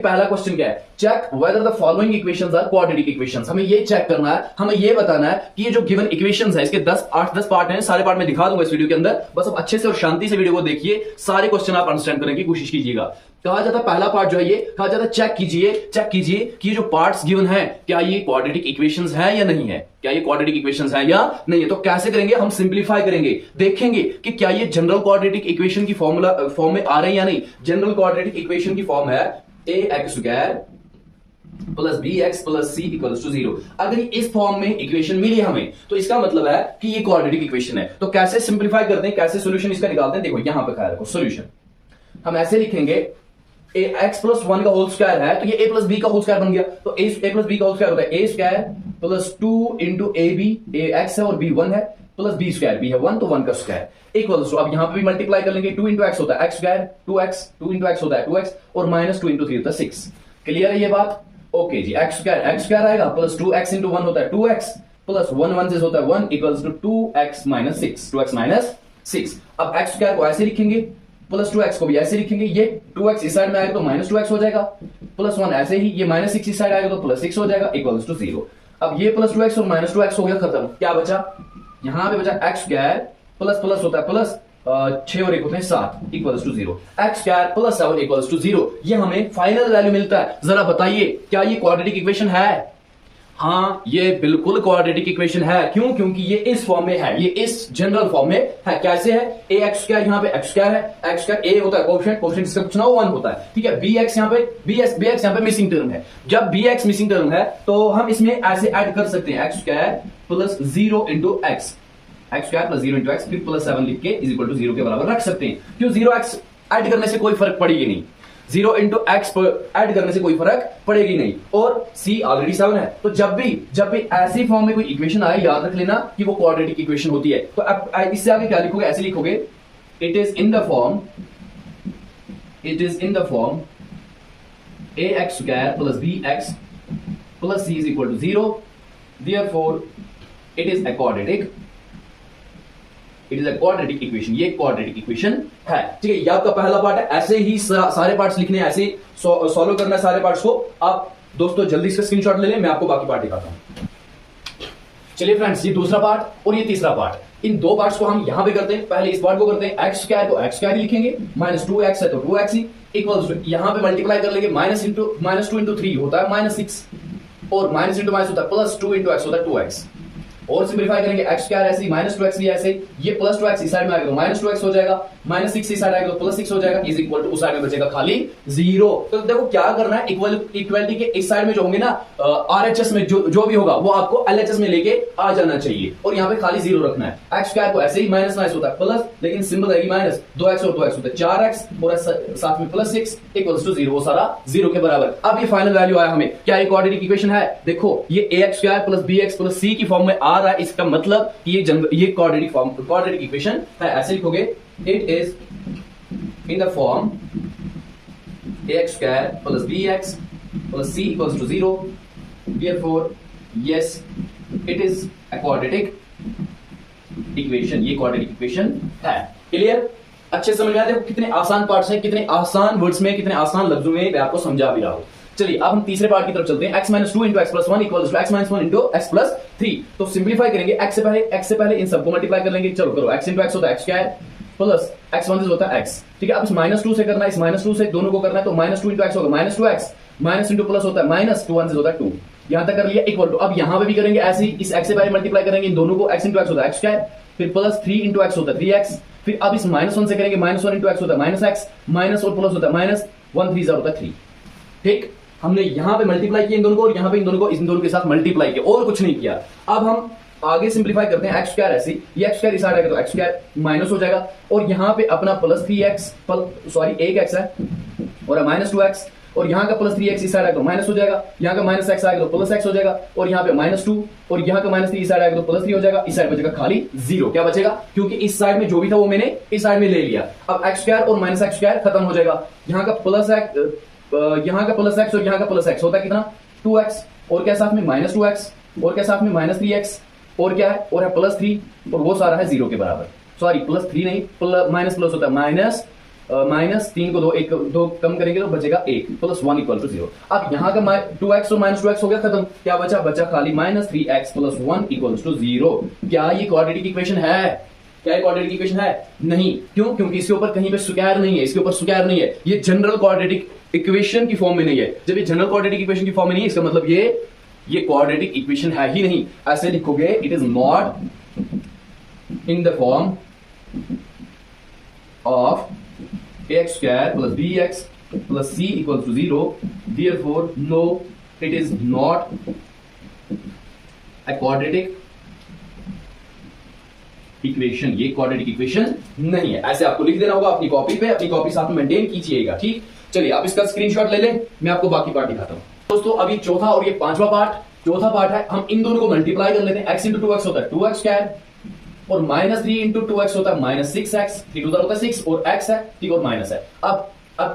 पहला क्वेश्चन क्या है, check whether the following equations are quadratic equations. हमें ये चेक करना है, हमें ये बताना है कि ये जो गिवन इक्वेशंस है इसके 8-10 पार्ट हैं, सारे पार्ट मैं दिखा दूंगा इस वीडियो के अंदर। बस अब अच्छे से और शांति से वीडियो को देखिए, सारे क्वेश्चन आप अंडरस्टैंड करने की कोशिश कीजिएगा। कहा जाता है पहला पार्ट जो है ये कहा जाता है चेक कीजिए कि ये जो पार्ट्स गिवन है क्या ये क्वाड्रेटिक इक्वेशंस है या नहीं है, क्या ये क्वाड्रेटिक इक्वेशंस है या नहीं है। तो कैसे करेंगे, हम सिंप्लीफाई करेंगे, देखेंगे कि क्या ये जनरल क्वाड्रेटिक इक्वेशन की फॉर्म में आ रहे हैं या नहीं। जनरल क्वाड्रेटिक इक्वेशन की फॉर्म है ax² plus bx plus c equals to 0। अगर इस फॉर्म में इक्वेशन मिली हमें तो इसका मतलब है कि ये क्वाड्रेटिक इक्वेशन है। तो कैसे सिंप्लीफाई करते हैं, कैसे सॉल्यूशन इसका निकालते हैं, देखो यहां पे ख्याल रखो। सॉल्यूशन हम ऐसे लिखेंगे, x प्लस 1 का होल स्क्वायर है तो ये a प्लस b का होल स्क्वायर बन गया। तो a प्लस b का होल स्क्वायर होता है a² plus 2 into ab, ax है और b 1 है, प्लस b स्क्वायर, b है 1 तो 1 का स्क्वायर इक्वल्स टू, अब यहां पे भी मल्टीप्लाई कर लेंगे, 2 इंटू एक्स होता है x square, 2x, 2 into x होता है 2x और माइनस 2 इंटू 3 होता है 6। क्लियर है ये बात? ओके जी, x स्क्वायर आएगा प्लस 2x इंटू 1 होता है 2x प्लस 1 1 से होता है 1 equals to 2x minus 6, 2x minus 6। अब x स्क्वायर को ऐसे लिखेंगे, प्लस 2x को भी ऐसे लिखेंगे, ये 2x इस साइड में आएगा तो माइनस 2x हो जाएगा, प्लस 1 ऐसे ही, ये माइनस 6 इस साइड आएगा तो प्लस 6 हो जाएगा इक्वल्स टू 0। अब ये प्लस 2x और माइनस 2x हो गया खत्म। क्या बचा, यहां पे बचा x स्क्वायर प्लस प्लस होता है प्लस 6 और 1 होते हैं 7 equals to 0, x square plus 7 equals to 0। ये हमें फाइनल वैल्यू मिलता है। जरा बताइए क्या ये क्वाड्रेटिक इक्वेशन है? हाँ, ये बिल्कुल क्वाड्रेटिक इक्वेशन है। क्यों? क्योंकि ये इस फॉर्म में है, ये इस जनरल फॉर्म में है। कैसे है? ax², यहां पे x² है, x² a होता है कोएफिशिएंट इसका कुछ ना 1 होता है, ठीक है। bx यहां पे bx यहां पे मिसिंग टर्म है। जब bx मिसिंग टर्म है तो हम इसमें ऐसे ऐड कर सकते हैं, x² plus 0 into x, x² plus 0 into x, फिर प्लस 7 लिख के इज इक्वल टू 0 के बराबर रख सकते हैं। क्यों? 0x ऐड करने से कोई फर्क पड़ेगी नहीं, 0 इंटू एक्स ऐड करने से कोई फर्क पड़ेगी नहीं, और c ऑलरेडी 7 है। तो जब भी ऐसी फॉर्म में कोई इक्वेशन आए, याद रख लेना कि वो क्वाड्रेटिक इक्वेशन होती है। तो अब इससे आगे क्या लिखोगे, ऐसे लिखोगे, it is in the form ax² plus bx plus c is equal to 0, therefore it is a quadratic equation. ये क्वाड्रेटिक इक्वेशन है, ठीक है। ये आपका पहला पार्ट है। ऐसे ही सारे पार्ट्स लिखने हैं, ऐसे सॉल्व करना है सारे पार्ट्स को। आप दोस्तों जल्दी इसका स्क्रीनशॉट ले लें, मैं आपको बाकी पार्ट दिखाता हूं। चलिए फ्रेंड्स, ये दूसरा पार्ट और ये तीसरा पार्ट, इन दो पार्ट्स को हम यहां पे करते हैं। पहले इस पार्ट को करते हैं, x² को x² ही लिखेंगे, माइनस 2x है तो 2x ही इक्वल्स टू, यहां पे मल्टीप्लाई कर लेंगे, माइनस 2 इंटू 3 होता है माइनस 6, और माइनस इंटू माइनस होता है प्लस 2 इंटू x होता है 2x, और सिंप्लीफाई करेंगे, x² ऐसे ही, माइनस 2x भी ऐसे, ये प्लस 2x इस साइड में आएगा तो माइनस 2x हो जाएगा, माइनस 6 इस साइड आएगा तो प्लस 6 हो जाएगा, इज इक्वल टू उस साइड में बचेगा खाली 0। तो देखो क्या करना है, इक्वलिटी के इस साइड में जो होंगे ना RHS में जो भी होगा वो आपको LHS में लेके आ जाना चाहिए, और यहाँ पे खाली 0 रखना है। x² को ऐसे ही, माइनस माइनस होता है प्लस, लेकिन सिंबल रहेगी माइनस, 2x और 2x होता है 4x, और साथ में प्लस 6 इक्वल्स टू 0, वो सारा 0 के बराबर। अब ये फाइनल वैल्यू आया हमें, क्या ये क्वाड्रेटिक इक्वेशन है? देखो ये ax² plus bx plus c की फॉर्म में आ रहा है, इसका मतलब ये क्वाड्रेटिक इक्वेशन है। ऐसे लिखोगे, it is in the form ax² plus bx plus c equals to 0, therefore yes it is a quadratic equation. ये क्वाड्रेटिक इक्वेशन है। क्लियर? अच्छे समझ में आते हैं? कितने आसान पार्ट्स हैं, कितने आसान वर्ड्स में, कितने आसान लफ्जों में मैं आपको समझा भी रहा हूं। चलिए अब हम तीसरे पार्ट की तरफ चलते हैं। x minus 2 into x plus 1 equals to x minus 1 into x plus 3। तो सिंप्लीफाई करेंगे, x से पहले इन सबको मल्टीप्लाई कर लेंगे। चलो करो, x इंटू एक्स होता है x² प्लस x1 होता है x, ठीक है। अब इस माइनस 2 से करना है, इस माइनस 2 से दोनों को करना है, तो माइनस 2 इंटू एक्स होगा minus 2x, minus into plus होता है माइनस, 2 1 होता है 2, यहां तक कर लिया इक्वल टू। अब यहां पे भी करेंगे ऐसे ही, इस x से पहले मल्टीप्लाई करेंगे इन दोनों को, x इंटू एक्स होता है x², फिर प्लस 3 इंटू एक्स होता है 3x, फिर अब इस माइनस 1 से करेंगे, माइनस 1 इंटू एक्स होता है माइनस x, माइनस और प्लस होता है माइनस, 1 3 होता है 3, ठीक। हमने यहां पे मल्टीप्लाई किया इन दोनों को, और यहां पे इन दोनों के साथ मल्टीप्लाई किया, और कुछ नहीं किया। अब हम आगे सिंप्लीफाई करते हैं, x² ऐसे, ये x² इस साइड आएगा तो x² माइनस हो जाएगा, और यहां पे अपना प्लस 3x, सॉरी 1x है, और माइनस 2x, और यहाँ का प्लस 3x इस साइड आएगा तो माइनस हो जाएगा, यहाँ का माइनस x आएगा तो प्लस x हो जाएगा, और यहाँ पे माइनस 2, और यहाँ का माइनस 3 इस साइड आएगा तो प्लस 3 हो जाएगा, इस साइड बचेगा खाली 0। क्या बचेगा? क्योंकि इस साइड में जो भी था वो मैंने इस साइड में ले लिया। अब x² और माइनस x² खत्म हो जाएगा, यहाँ का प्लस x, यहाँ का प्लस x और यहाँ का प्लस x होता है कितना? 2x, और क्या साथ में माइनस 2x, और क्या साथ में माइनस 3x, और क्या है, और है प्लस 3, और वो सारा है 0 के बराबर। सॉरी प्लस 3 नहीं, माइनस प्लस होता है माइनस माइनस 3 को 2 कम करेंगे तो बचेगा 1 प्लस 1 इक्वल टू 0। अब यहाँ का 2x और माइनस 2x हो गया खत्म, क्या बचा खाली minus 3x plus 1 equal to 0। क्या ये क्वाड्रेटिक इक्वेशन है? क्या ये क्वाड्रेटिक इक्वेशन है? नहीं। क्यों? क्योंकि इसके ऊपर कहीं पे स्क्वायर नहीं है, इसके ऊपर स्क्वायर नहीं है, ये जनरल क्वाड्रेटिक इक्वेशन की फॉर्म में नहीं है। जब ये जनरल क्वाड्रेटिक इक्वेशन की फॉर्म में नहीं है, इसका मतलब ये क्वाड्रेटिक इक्वेशन है ही नहीं। ऐसे लिखोगे, it is not in the form of ax square plus bx plus c equals to 0, therefore no, it is not a quadratic equation. ये क्वाड्रेटिक इक्वेशन नहीं है। ऐसे आपको लिख देना होगा अपनी कॉपी पे, अपनी कॉपी साथ में मेंटेन कीजिएगा, ठीक। चलिए आप इसका स्क्रीनशॉट ले लें, मैं आपको बाकी पार्ट दिखाता हूं। दोस्तों अभी चौथा और ये पांचवा पार्ट, चौथा पार्ट है, हम इन दोनों को मल्टीप्लाई कर लेते हैं। x इंटू 2x होता है 2x स्क्वायर और माइनस 3 इंटू 2x होता है माइनस 6x, 3 टू होता है 6 और x है, ठीक, और माइनस है। अब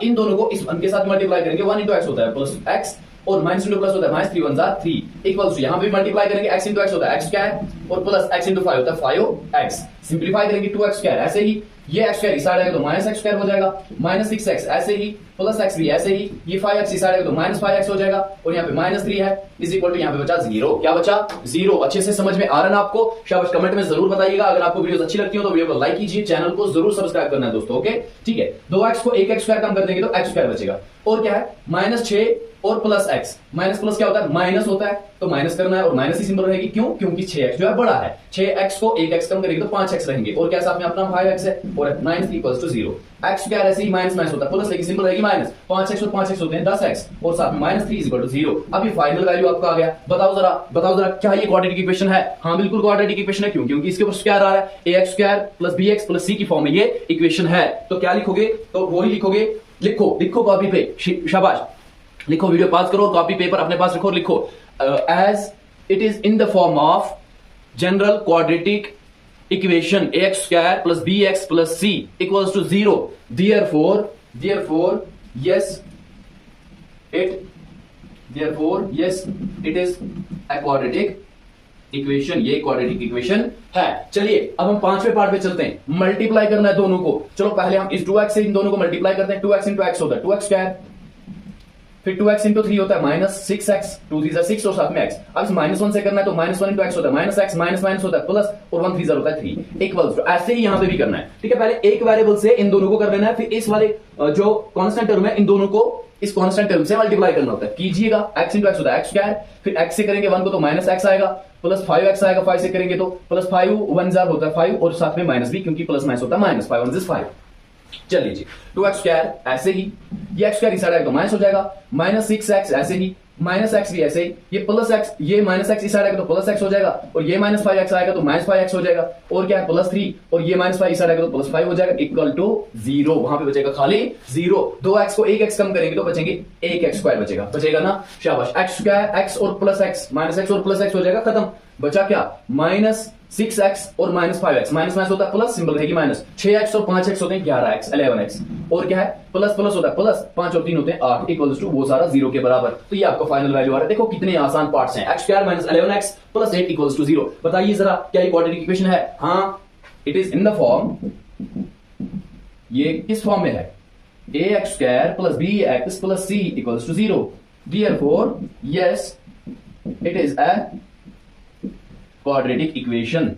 इन दोनों को इस 1 के साथ मल्टीप्लाई करेंगे, 1 इंटू x होता है प्लस x और माइनस इंटू प्लस होता है माइनस 3 1 3 इक्वल्स टू, यहां पे मल्टीप्लाई करेंगे x इंटू x होता है x स्क्वायर और प्लस x इंटू 5 होता है 5x, सिंपलीफाई करेंगे 2x स्क्वायर, ऐसे ही ये x स्क्वायर इस साइड आएगा तो माइनस x स्क्वायर हो जाएगा, माइनस 6x ऐसे ही, प्लस x भी ऐसे ही, ये 5x इस साइड आएगा तो माइनस 5x हो जाएगा और यहाँ पे माइनस 3 है, इज इक्वल टू यहाँ पे बचा 0। क्या बचा? 0। अच्छे से समझ में आ रहा है ना आपको? शाबाश, कमेंट में जरूर बताइएगा। अगर आपको वीडियोस अच्छी लगती हो तो वीडियो को लाइक कीजिए, चैनल को जरूर सब्सक्राइब करना है दोस्तों, ओके, ठीक है। 2x को 1x स्क्वायर कम कर देंगे तो x स्क्वायर बचेगा, और क्या है माइनस 6 और प्लस x, माइनस प्लस क्या होता है? माइनस होता है, तो माइनस करना है और माइनस ही सिंबल रहेगी। क्यों? क्योंकि 6x जो है बड़ा है, 6x को 1x कम करेंगे तो 5x रहेंगे, और क्या साथ में अपना 5x है और minus equals to 0। x square ऐसे ही माइनस माइनस होता है, प्लस लेकिन सिंबल रहेगी माइनस, 5x और 5x होते हैं 10x और साथ में माइनस 3 इक्वल टू 0। अब ये फाइनल वैल्यू आपका आ गया। बताओ जरा क्या ये क्वाड्रेटिक इक्वेशन है? हाँ बिल्कुल क्वाड्रेटिक इक्वेशन है। क्यों? क्योंकि इसके ऊपर स्क्वायर आ रहा है, ax square plus bx plus c की फॉर्म में ये इक्वेशन है। तो क्या लिखोगे? तो वही लिखोगे, लिखो कॉपी पे, शाबाश, लिखो, वीडियो पास करो और कॉपी पेपर अपने पास रखो, लिखो as it is in the form of general quadratic equation ax square plus bx plus c equals to 0, therefore yes it is a quadratic equation. ये क्वाड्रेटिक इक्वेशन है। चलिए अब हम पांचवें पार्ट पे चलते हैं, मल्टीप्लाई करना है दोनों को। चलो पहले हम इस 2x से इन दोनों को मल्टीप्लाई करते हैं। 2x इंटू x होता है 2x स्क्वायर, फिर 2x इंटू 3 होता है माइनस 6x, 2 3 6 और साथ में x। अब इस माइनस 1 से करना है तो माइनस 1 इंटू x होता है माइनस x, माइनस माइनस होता है प्लस और 1 3 होता है 3 इक्वल्स टू। ऐसे ही यहां पे भी करना है, ठीक है। पहले एक वेरिएबल से इन दोनों को कर लेना है, फिर इस वाले जो कांस्टेंट टर्म है इन दोनों को इस कांस्टेंट टर्म से मल्टीप्लाई करना होता है। कीजिएगा, x इंटू x होता है x स्क्वायर, फिर x से करेंगे 1 को तो माइनस x आएगा, प्लस 5x आएगा, 5 से करेंगे तो प्लस 5 1 जार होता है 5 और साथ में माइनस भी, क्योंकि प्लस माइनस होता है माइनस, 5 1 5। चलिए जी, 2x स्क्वायर ऐसे ही, ये x स्क्वायर इस साइड आएगा तो माइनस हो जाएगा, माइनस 6x ऐसे ही, माइनस x भी ऐसे ही, ये प्लस x, ये माइनस x इस साइड आएगा तो प्लस x हो जाएगा, और ये माइनस 5x आएगा तो माइनस 5x हो जाएगा, और क्या है प्लस 3 और ये माइनस 5 इस साइड आएगा तो प्लस 5 हो जाएगा, इक्वल टू 0। वहां पे बचेगा खाली 0। 2x को 1x कम करेंगे तो बचेंगे 1x स्क्वायर बचेगा ना, शाबाश। x स्क्वायर x और प्लस x, माइनस x और प्लस x हो जाएगा, खत्म। बचा क्या? माइनस 6x और माइनस 5x, माइनस माइनस होता है प्लस, सिंबल रहेगी माइनस, 6x और 5x होते हैं 11x 11x, और क्या है प्लस प्लस होता है प्लस, 5 और 3 होते हैं 8 इक्वल्स टू वो सारा 0 के बराबर। तो ये आपका फाइनल वैल्यू आ रहा है। देखो कितने आसान पार्ट्स हैं, x square minus 11x plus 8 equals to 0। बताइए जरा क्या ये क्वाड्रेटिक इक्वेशन है? हाँ, it is in the form, ये किस फॉर्म में है? ax square plus bx plus c equals to 0, therefore yes it is a quadratic equation.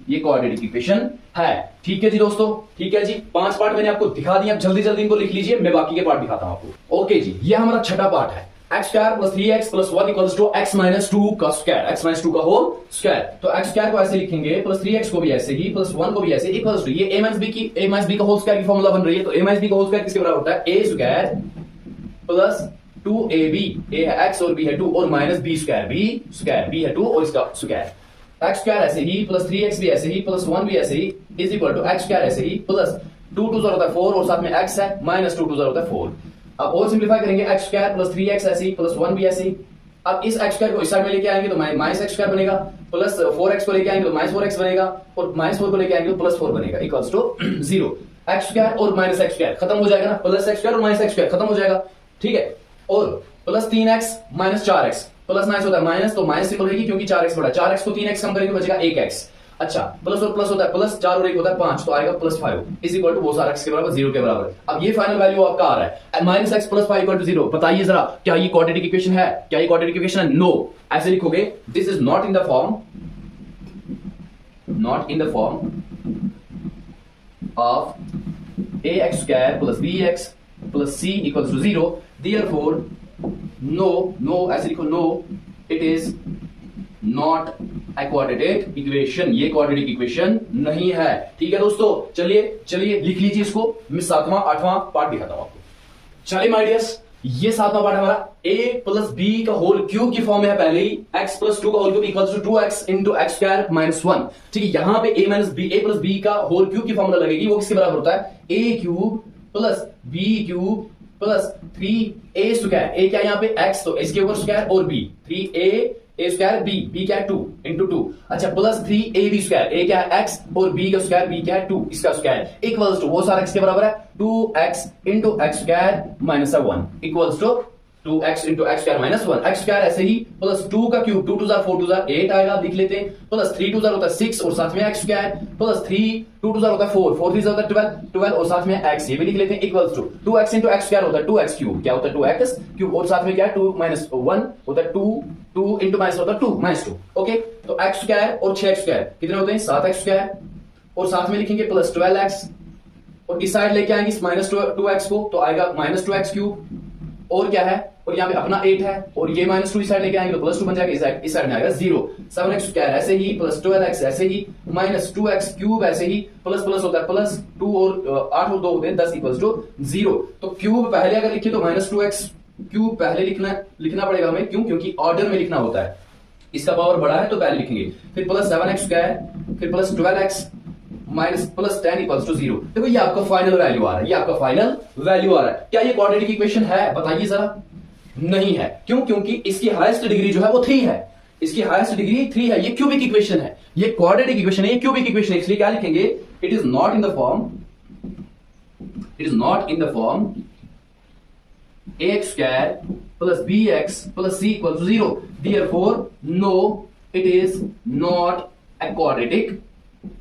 ये क्वाड्रेटिक इक्वेशन है, ठीक है जी दोस्तों, ठीक है जी। 5 पार्ट मैंने आपको दिखा दिए, अब जल्दी जल्दी इनको लिख लीजिए, मैं बाकी के पार्ट दिखाता हूं आपको। ओके जी, ये हमारा छठा पार्ट है, x square plus 3x plus 1 equals to x minus 2 का स्क्वायर, x माइनस 2 का होल स्क्वायर। तो x स्क्वायर को ऐसे लिखेंगे, प्लस 3x को भी ऐसे ही, प्लस 1 को भी ऐसे, इक्वल्स टू ये a माइनस b का होल स्क्वायर की फॉर्मूला बन रही है। तो a माइनस b का होल स्क्वायर किसके बराबर होता है? a square plus 2ab, a है x और b है 2, और माइनस b है 2 और इसका स्क्वायर। x स्क्वायर ऐसे ही, प्लस 3x भी ऐसे ही, प्लस 1 भी ऐसे ही, is equal to x square ऐसे ही, प्लस 2 2 होता है 4 और साथ में x है, माइनस 2 2 होता है 4। अब और सिंपलीफाई करेंगे, x स्क्वायर प्लस 3x ऐसे ही, प्लस 1 भी ऐसे ही। अब इस x स्क्वायर को इस साइड में लेके आएंगे तो माइनस x स्क्वायर बनेगा, प्लस 4x को लेके आएंगे तो माइनस 4x बनेगा, और माइनस 4 को लेके आएंगे तो प्लस 4 बनेगा, इक्वल्स टू 0। x स्क्वायर और माइनस x स्क्वायर खत्म हो जाएगा ना, प्लस x स्क्वायर और माइनस x स्क्वायर खत्म हो जाएगा, ठीक है। और plus 3x minus 4x, plus minus होता है माइनस, तो माइनस सिंबल रहेगी क्योंकि 4x बड़ा, 4x को 3x कम करेंगे बचेगा 1x। अच्छा प्लस और प्लस होता है, प्लस 4 और 1 होता है 5, तो आएगा +5 इज इक्वल टू वो सारा x के बराबर 0 के बराबर। अब ये फाइनल वैल्यू आपका आ रहा है -x + 5 = 0। बताइए जरा क्या ये क्वाड्रेटिक इक्वेशन है? क्या ये क्वाड्रेटिक इक्वेशन है? नो। ऐसे लिखोगे this is not in the form of ax² + bx + c = 0, therefore no ऐसे लिखो, no it is not a quadratic equation, ये क्वाड्रेटिक इक्वेशन नहीं है। ठीक है दोस्तों, चलिए लिख लीजिए इसको। मैं 7वां 8वां पार्ट दिखाता हूं आपको। चलिए माय डियर्स, ये 7वां पार्ट हमारा a + b का होल क्यूब की फॉर्म में है पहले ही। x + 2 का होल क्यूब = 2x × x² - 1। ठीक है, यहां पे a + b का होल क्यूब की फॉर्मूला लगेगी, वो किसके बराबर होता है? a³ + b³ + 3a²। a क्या है यहाँ पे? x, तो इसके ऊपर स्क्वायर और b 3a² b क्या है? 2 × 2। अच्छा प्लस 3ab², a क्या है? x और b का स्क्वायर b क्या है? 2, इसका स्क्वायर इक्वल्स टू वो सारा x के बराबर है 2x × x² - 1 equals to 2x × x² - 1। x² ऐसे ही प्लस 2 का क्यूब 2 2 4 2 8 आएगा, लिख लेते हैं। प्लस 3 2 होता है 6 और साथ में x² प्लस 3 2 2 होता है 4 4 3 होता है 12 और साथ में x, ये भी लिख लेते हैं इक्वल्स टू 2x × x² होता है 2x³ क्या होता है? 2x³ और साथ में क्या है? 2 - 1 होता है 2 × माइनस होता है 2 -2। ओके, तो x² और 6x² कितने होते हैं? 7x² और साथ में लिखेंगे प्लस 12x और इस साइड लेके आएंगे -2x को, तो आएगा -2x³ और क्या है? और यहाँ पे अपना 8 है और ये -2 इस साइड लेके आएंगे तो +2 बन जाएगा, इस साइड में आएगा 0। 7x² ऐसे ही प्लस 12x ऐसे ही -2x³ ऐसे ही प्लस प्लस होता है प्लस 2 और 8 और 2 होते हैं 10 = 0। तो क्यूब पहले अगर लिखे तो -2x³ पहले लिखना पड़ेगा हमें, क्यों? क्योंकि ऑर्डर में लिखना होता है, इसका पावर बड़ा है तो पहले लिखेंगे, फिर प्लस 7x², फिर प्लस 12x माइनस प्लस 10 = 0। देखो ये आपका फाइनल वैल्यू आ रहा है, क्या ये क्वाड्रेटिक इक्वेशन है? बताइए जरा। नहीं है। क्यों? क्योंकि इसकी हाईएस्ट डिग्री जो है वो 3 है, इसकी हाईएस्ट डिग्री 3 है। ये क्यूबिक इक्वेशन है, ये क्वाड्रेटिक इक्वेशन है, ये क्यूबिक इक्वेशन है। इसलिए क्या लिखेंगे? It is not in the form ax² + bx + c = 0, therefore no it is not a quadratic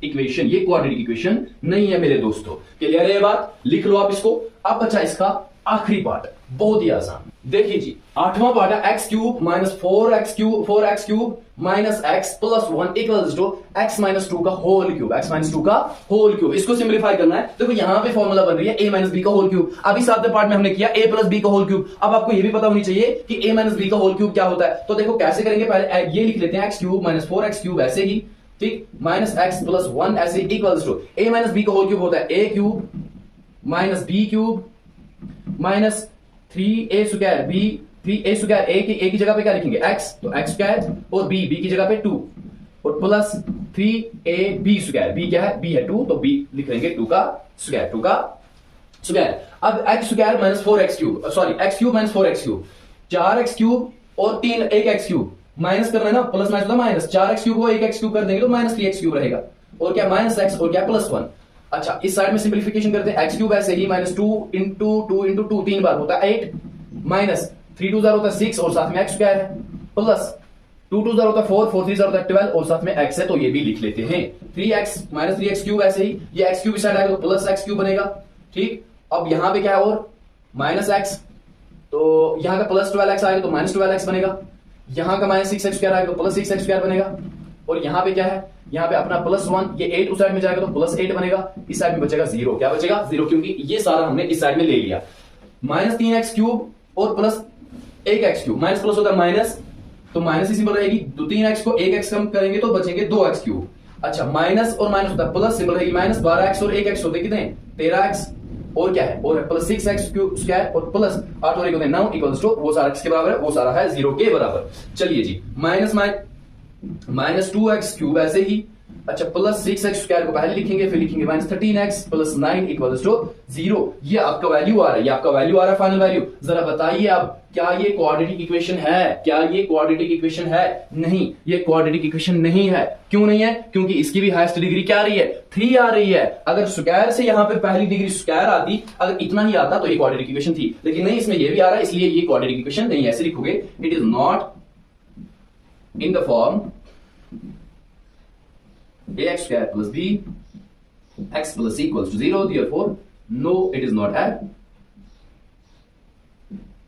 equation. ये क्वाड्रेटिक इक्वेशन नहीं है मेरे दोस्तों। क्लियर है ये बात? लिख लो आप इसको। अब बचा इसका आखिरी पार्ट, बहुत ही आसान। देखिए जी, 8वां पार्ट है x³ - 4x³ - x + 1 = x - 2 का होल क्यूब। इसको सिंपलीफाई करना है। देखो यहां पे फॉर्मूला बन रही है a - b का होल क्यूब। अभी 7वें पार्ट में हमने किया a + b का होल क्यूब। अब आपको ये भी पता होनी चाहिए कि a - b का होल क्यूब क्या होता है। तो देखो कैसे करेंगे, पहले ये लिख लेते हैं x³ - 4x³ ऐसे ही, ठीक, -x + 1 ऐसे इक्वल्स टू a - b का होल क्यूब होता है a³ - b³ - 3a² b 3a² a की जगह पे क्या लिखेंगे? x, तो x² और b की जगह पे 2 और प्लस 3ab², b क्या है? b है 2, तो b लिख लेंगे 2 का स्क्वायर। अब x² - 4x³ sorry x³ - 4x³, 4x³ और 1x³ माइनस करना है ना, प्लस माइनस होता है माइनस, 4x³ को 1x³ कर देंगे तो -3x³ रहेगा और क्या -x और क्या +1। अच्छा इस साइड में सिंपलीफिकेशन करते हैं, x³ ऐसे ही -2 × 2 × 2 3 बार होता है 8 माइनस 3 2 होता है 6 और साथ में x² है प्लस 2 2 होता है 4 4 3 होता है 12 और साथ में x है, तो ये भी लिख लेते हैं 3x - 3x³ ऐसे ही, ये x³ इस साइड आएगा तो प्लस x³ बनेगा। ठीक, अब यहां पे क्या है और -x, तो यहां का प्लस 12x आएगा तो -12x बनेगा, यहां का -6x² आएगा तो प्लस 6x² बनेगा और यहां पे क्या है? यहां पे अपना +1, ये 8 उस साइड में जाएगा तो +8 बनेगा, इस साइड में बचेगा 0। क्या बचेगा? 0, क्योंकि ये सारा हमने इस साइड में ले लिया। -3x³ और प्लस 1x³ माइनस प्लस होता है माइनस, तो माइनस ही सिंबल रहेगी, 3x को 1x कम करेंगे तो बचेंगे 2x³। अच्छा माइनस और माइनस होता है प्लस, सिंबल रहेगी माइनस, 12x और 1x होते कितने? 13x और क्या है? और प्लस 6x² और प्लस 8 और 1 होते हैं 9 इक्वल्स टू वो सारा किसके बराबर है? वो सारा है 0 के बराबर। चलिए जी, -2x³ ऐसे ही, अच्छा प्लस 6x² को पहले लिखेंगे, फिर लिखेंगे -13x + 9 इक्वल्स टू 0। ये आपका वैल्यू आ रहा है, फाइनल वैल्यू। जरा बताइए आप, क्या ये क्वाड्रेटिक इक्वेशन है? क्या ये क्वाड्रेटिक इक्वेशन है? नहीं, ये क्वाड्रेटिक इक्वेशन नहीं है। क्यों नहीं है? क्योंकि इसकी भी हाईएस्ट डिग्री क्या आ रही है? 3 आ रही है। अगर स्क्वायर से यहां पे पहली डिग्री स्क्वायर आती, अगर इतना ही आता तो ये क्वाड्रेटिक इक्वेशन थी, लेकिन नहीं, इसमें ये भी आ रहा है, इसलिए ये क्वाड्रेटिक इक्वेशन नहीं है। ऐसे लिखोगे, it is not in the form ax square plus b x plus c equals to 0, therefore no, it is not a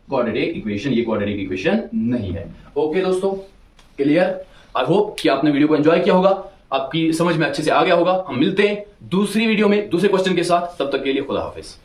quadratic equation. ये क्वाड्रेटिक इक्वेशन नहीं है। ओके दोस्तों, क्लियर? आई होप कि आपने वीडियो को एंजॉय किया होगा, आपकी समझ में अच्छे से आ गया होगा। हम मिलते हैं दूसरी वीडियो में दूसरे क्वेश्चन के साथ, तब तक के लिए खुदा हाफिज।